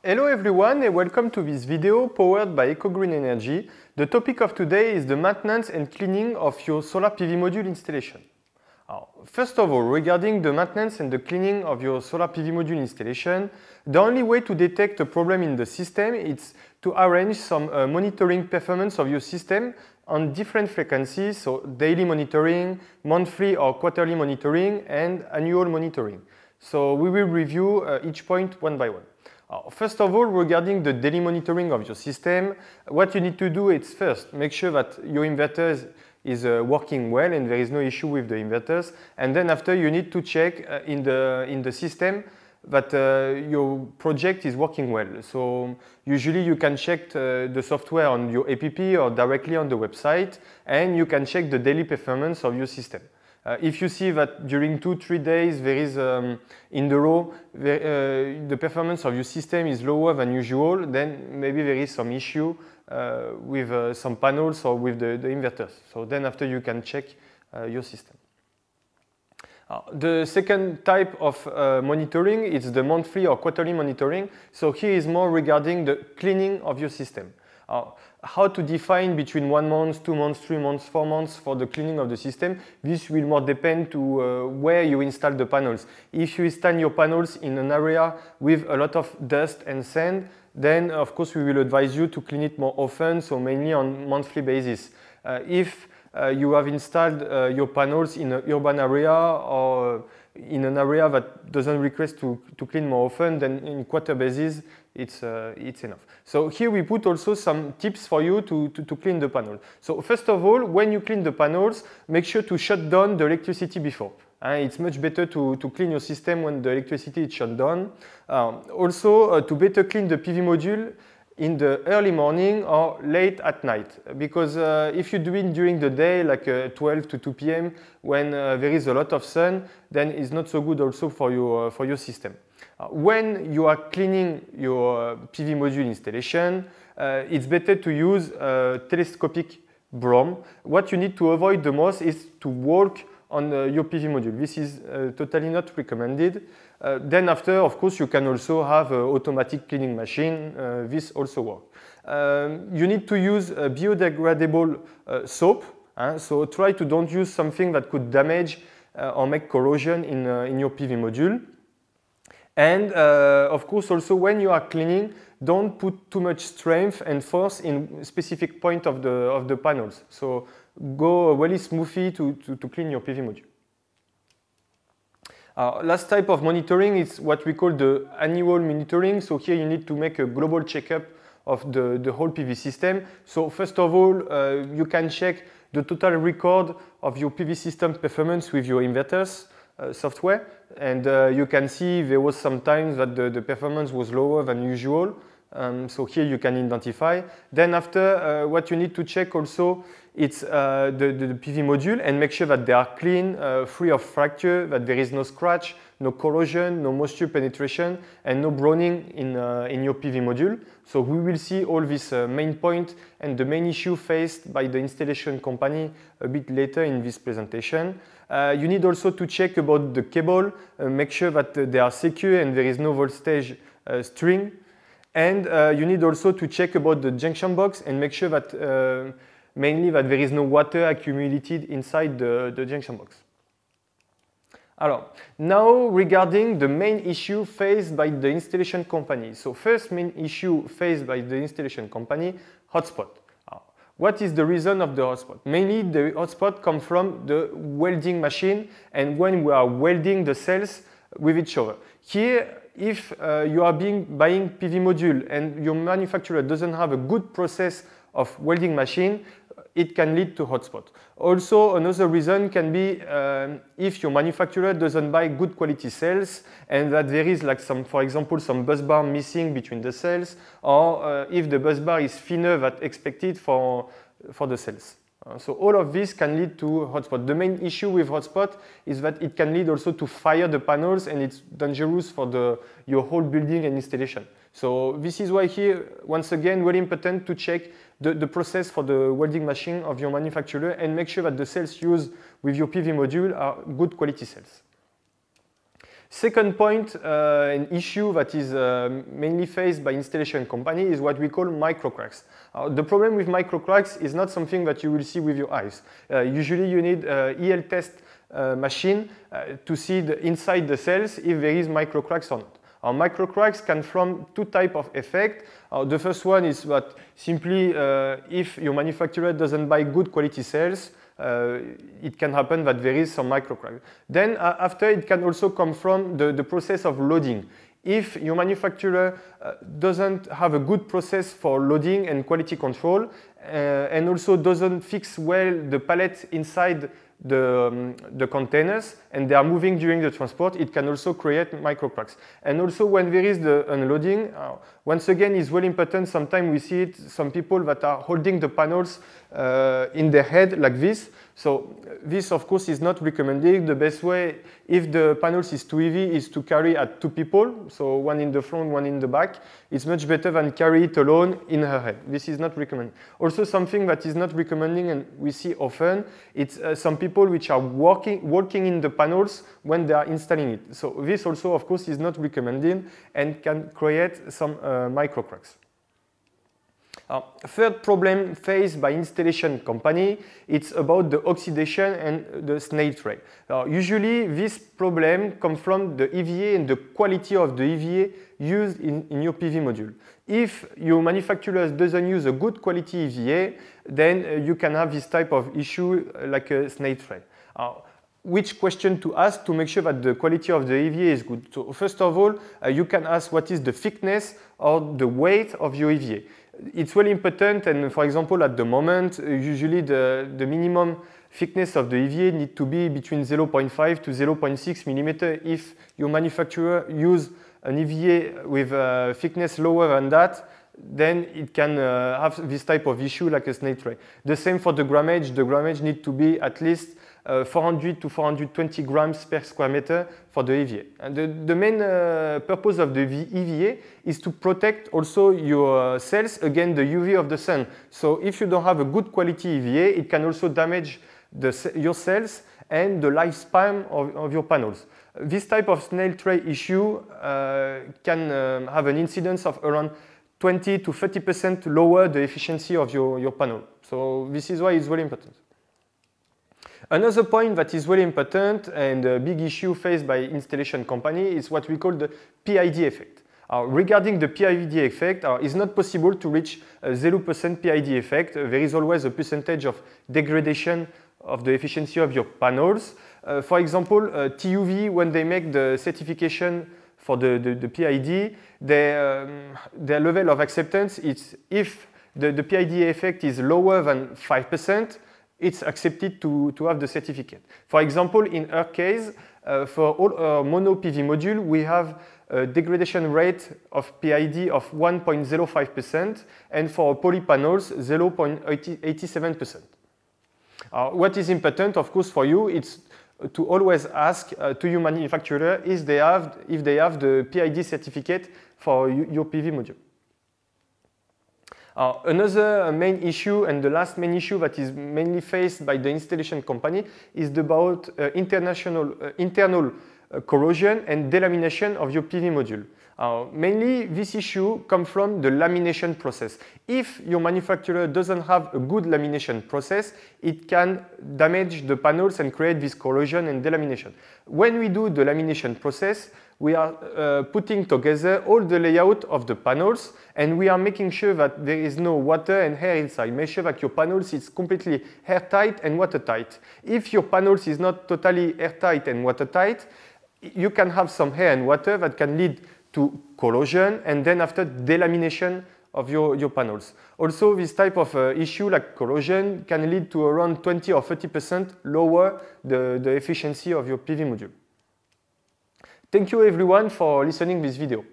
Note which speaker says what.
Speaker 1: Hello everyone and welcome to this video powered by EcoGreen Energy. The topic of today is the maintenance and cleaning of your solar PV module installation. First of all, regarding the maintenance and the cleaning of your solar PV module installation, the only way to detect a problem in the system is to arrange some monitoring performance of your system on different frequencies, so daily monitoring, monthly or quarterly monitoring, and annual monitoring. So we will review each point one by one. First of all, regarding the daily monitoring of your system, what you need to do is first make sure that your inverter is working well and there is no issue with the inverters, and then after you need to check in the system that your project is working well. So usually you can check the software on your app or directly on the website, and you can check the daily performance of your system. If you see that during 2-3 days there is in the row the performance of your system is lower than usual, then maybe there is some issue with some panels or with the inverters. So then after you can check your system. The second type of monitoring is the monthly or quarterly monitoring. So here is more regarding the cleaning of your system. How to define between 1 month, 2 months, 3 months, 4 months for the cleaning of the system. This will more depend to where you install the panels. If you install your panels in an area with a lot of dust and sand, then of course we will advise you to clean it more often, so mainly on monthly basis. If you have installed your panels in an urban area or in an area that doesn't request to clean more often, then in quarter basis it's enough. So here we put also some tips for you to clean the panel. So first of all, when you clean the panels, make sure to shut down the electricity before. It's much better to clean your system when the electricity is shut down. Also, to better clean the PV module in the early morning or late at night, because if you do it during the day, like 12 to 2 p.m. when there is a lot of sun, then it's not so good also for your system. When you are cleaning your PV module installation, it's better to use telescopic broom. What you need to avoid the most is to walk on your PV module. This is totally not recommended. Then after, of course, you can also have an automatic cleaning machine. This also works. You need to use a biodegradable soap. So try to don't use something that could damage or make corrosion in your PV module. And of course, also when you are cleaning, don't put too much strength and force in specific point of the panels. So go really smoothly to clean your PV module. Last type of monitoring is what we call the annual monitoring. So here you need to make a global checkup of the whole PV system. So first of all, you can check the total record of your PV system performance with your inverters software, and you can see there was some times that the performance was lower than usual. So here you can identify. Then after, what you need to check also, it's the PV module and make sure that they are clean, free of fracture, that there is no scratch, no corrosion, no moisture penetration, and no browning in your PV module. So we will see all these main points and the main issue faced by the installation company a bit later in this presentation. You need also to check about the cable, make sure that they are secure and there is no voltage string. And you need also to check about the junction box and make sure that mainly that there is no water accumulated inside the junction box. Alors, now regarding the main issue faced by the installation company. So first main issue faced by the installation company, hotspot. What is the reason of the hotspot? Mainly the hotspot comes from the welding machine and when we are welding the cells with each other. Here, if you are buying PV module and your manufacturer doesn't have a good process of welding machine, it can lead to hotspot. Also, another reason can be if your manufacturer doesn't buy good quality cells and that there is like for example, some bus bar missing between the cells, or if the bus bar is thinner than expected for the cells. So all of this can lead to hotspot. The main issue with hotspot is that it can lead also to fire the panels and it's dangerous for your whole building and installation. So this is why here, once again, really important to check the process for the welding machine of your manufacturer and make sure that the cells used with your PV module are good quality cells. Second point, an issue that is mainly faced by installation company is what we call microcracks. The problem with microcracks is not something that you will see with your eyes. Usually you need EL test machine to see inside the cells if there is microcracks or not. Microcracks can form two types of effect. The first one is that simply if your manufacturer doesn't buy good quality cells, it can happen that there is some microcrack. Then after it can also come from the process of loading. If your manufacturer doesn't have a good process for loading and quality control and also doesn't fix well the pallets inside the containers and they are moving during the transport, it can also create microcracks. And also when there is the unloading, once again it's really important, sometimes we see it, some people that are holding the panels in their head like this. So this of course is not recommended. The best way, if the panels is too heavy, is to carry at two people, so one in the front, one in the back. It's much better than carry it alone in her head. This is not recommended. Also something that is not recommending and we see often, it's some people which are walking in the panels when they are installing it. So this also of course is not recommended and can create some microcracks. Third problem faced by installation company, it's about the oxidation and the snail trail. Usually this problem comes from the EVA and the quality of the EVA used in your PV module. If your manufacturer doesn't use a good quality EVA, then you can have this type of issue like a snail trail. Which question to ask to make sure that the quality of the EVA is good? So first of all, you can ask what is the thickness or the weight of your EVA. It's really important, and for example, at the moment, usually the minimum thickness of the EVA needs to be between 0.5 to 0.6 millimeter. If your manufacturer use an EVA with a thickness lower than that, then it can have this type of issue like a snail trail. The same for the grammage. The grammage needs to be at least 400 to 420 grams per square meter for the EVA. And the main purpose of the EVA is to protect also your cells against the UV of the sun. So if you don't have a good quality EVA, it can also damage your cells and the lifespan of your panels. This type of snail trail issue can have an incidence of around 20 to 30% lower the efficiency of your panel. So this is why it's very important. Another point that is really important and a big issue faced by installation company is what we call the PID effect. Regarding the PID effect, it's not possible to reach a 0% PID effect. There is always a percentage of degradation of the efficiency of your panels. For example, TUV, when they make the certification for the PID, their level of acceptance is if the PID effect is lower than 5%, it's accepted to have the certificate. For example, in our case, for all our mono PV module, we have a degradation rate of PID of 1.05%, and for poly panels, 0.87%. What is important, of course, for you, it's to always ask to your manufacturer if they have the PID certificate for your PV module. Another main issue, and the last main issue that is mainly faced by the installation company, is about internal corrosion and delamination of your PV module. Mainly this issue comes from the lamination process. If your manufacturer doesn't have a good lamination process, it can damage the panels and create this corrosion and delamination. When we do the lamination process, we are putting together all the layout of the panels, and we are making sure that there is no water and air inside. Make sure that your panels is completely airtight and watertight. If your panels is not totally airtight and watertight, you can have some air and water that can lead to corrosion and then after delamination of your panels. Also, this type of issue like corrosion can lead to around 20 or 30% lower the efficiency of your PV module. Thank you everyone for listening to this video.